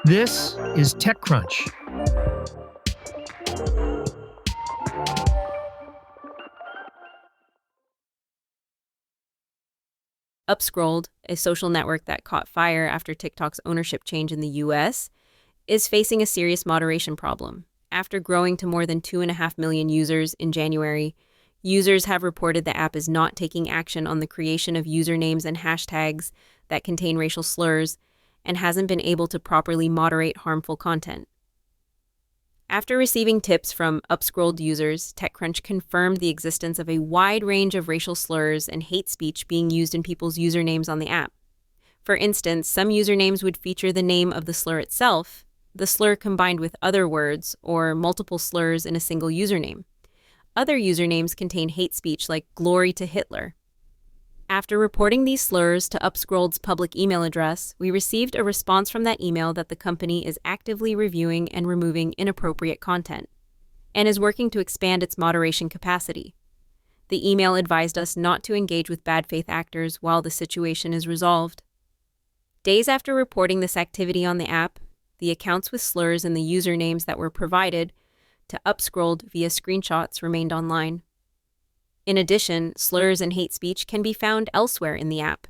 This is TechCrunch. UpScrolled, a social network that caught fire after TikTok's ownership change in the US, is facing a serious moderation problem. After growing to more than 2.5 million users in January, users have reported the app is not taking action on the creation of usernames and hashtags that contain racial slurs and hasn't been able to properly moderate harmful content. After receiving tips from UpScrolled users, TechCrunch confirmed the existence of a wide range of racial slurs and hate speech being used in people's usernames on the app. For instance, some usernames would feature the name of the slur itself, the slur combined with other words, or multiple slurs in a single username. Other usernames contain hate speech like "Glory to Hitler." After reporting these slurs to UpScrolled's public email address, we received a response from that email that the company is actively reviewing and removing inappropriate content, and is working to expand its moderation capacity. The email advised us not to engage with bad faith actors while the situation is resolved. Days after reporting this activity on the app, the accounts with slurs and the usernames that were provided to UpScrolled via screenshots remained online. In addition, slurs and hate speech can be found elsewhere in the app,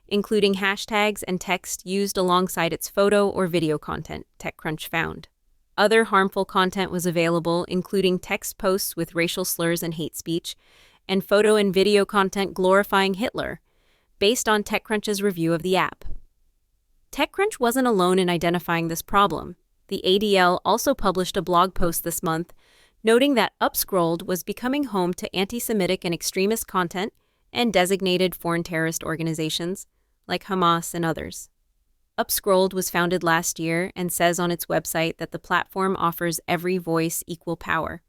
including hashtags and text used alongside its photo or video content, TechCrunch found. Other harmful content was available, including text posts with racial slurs and hate speech, and photo and video content glorifying Hitler, based on TechCrunch's review of the app. TechCrunch wasn't alone in identifying this problem. The ADL also published a blog post this month noting that UpScrolled was becoming home to anti-Semitic and extremist content and designated foreign terrorist organizations like Hamas and others. UpScrolled was founded last year and says on its website that the platform offers every voice equal power.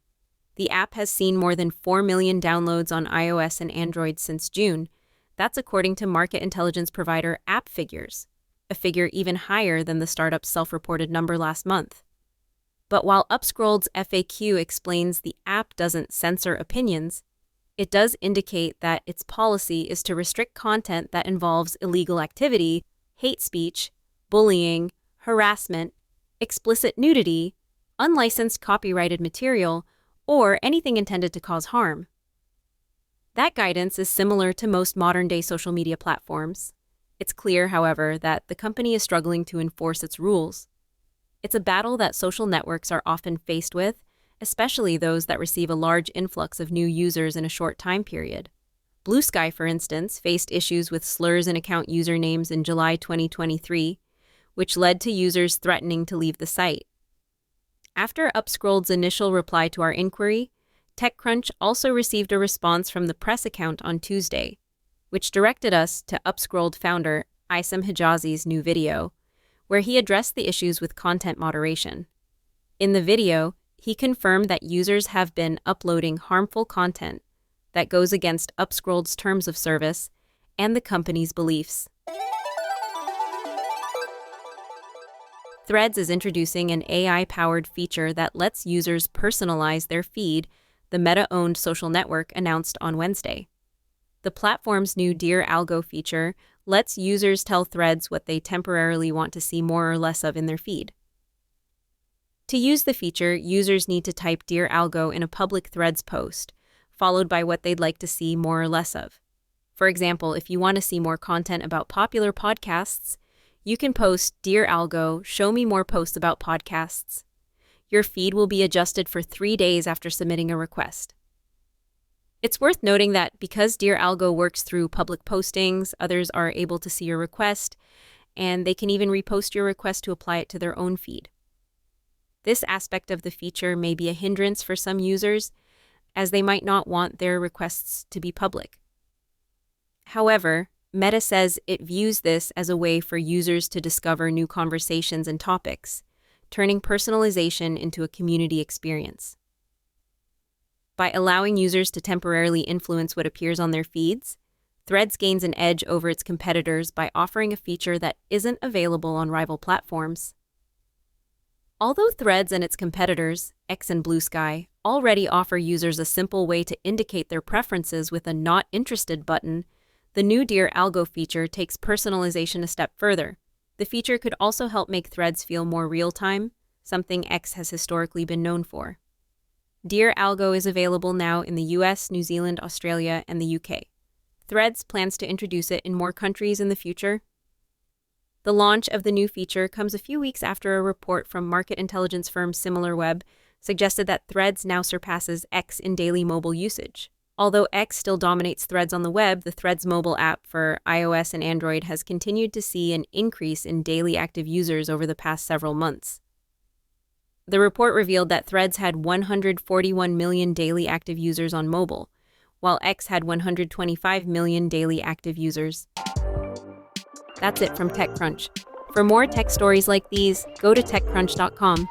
The app has seen more than 4 million downloads on iOS and Android since June. That's according to market intelligence provider App Figures, a figure even higher than the startup's self-reported number last month. But while UpScrolled's FAQ explains the app doesn't censor opinions, it does indicate that its policy is to restrict content that involves illegal activity, hate speech, bullying, harassment, explicit nudity, unlicensed copyrighted material, or anything intended to cause harm. That guidance is similar to most modern-day social media platforms. It's clear, however, that the company is struggling to enforce its rules. It's a battle that social networks are often faced with, especially those that receive a large influx of new users in a short time period. Blue Sky, for instance, faced issues with slurs in account usernames in July 2023, which led to users threatening to leave the site. After UpScrolled's initial reply to our inquiry, TechCrunch also received a response from the press account on Tuesday, which directed us to UpScrolled founder Isam Hijazi's new video, where he addressed the issues with content moderation. In the video, he confirmed that users have been uploading harmful content that goes against UpScrolled's terms of service and the company's beliefs. Threads is introducing an AI-powered feature that lets users personalize their feed, the Meta-owned social network announced on Wednesday. The platform's new Dear Algo feature lets users tell Threads what they temporarily want to see more or less of in their feed. To use the feature, users need to type Dear Algo in a public Threads post, followed by what they'd like to see more or less of. For example, if you want to see more content about popular podcasts, you can post Dear Algo, show me more posts about podcasts. Your feed will be adjusted for 3 days after submitting a request. It's worth noting that because Dear Algo works through public postings, others are able to see your request, and they can even repost your request to apply it to their own feed. This aspect of the feature may be a hindrance for some users, as they might not want their requests to be public. However, Meta says it views this as a way for users to discover new conversations and topics, turning personalization into a community experience. By allowing users to temporarily influence what appears on their feeds, Threads gains an edge over its competitors by offering a feature that isn't available on rival platforms. Although Threads and its competitors, X and Blue Sky, already offer users a simple way to indicate their preferences with a Not Interested button, the new Dear Algo feature takes personalization a step further. The feature could also help make threads feel more real-time, something X has historically been known for. Dear Algo is available now in the US, New Zealand, Australia, and the UK. Threads plans to introduce it in more countries in the future. The launch of the new feature comes a few weeks after a report from market intelligence firm SimilarWeb suggested that Threads now surpasses X in daily mobile usage. Although X still dominates Threads on the web, the Threads mobile app for iOS and Android has continued to see an increase in daily active users over the past several months. The report revealed that Threads had 141 million daily active users on mobile, while X had 125 million daily active users. That's it from TechCrunch. For more tech stories like these, go to TechCrunch.com.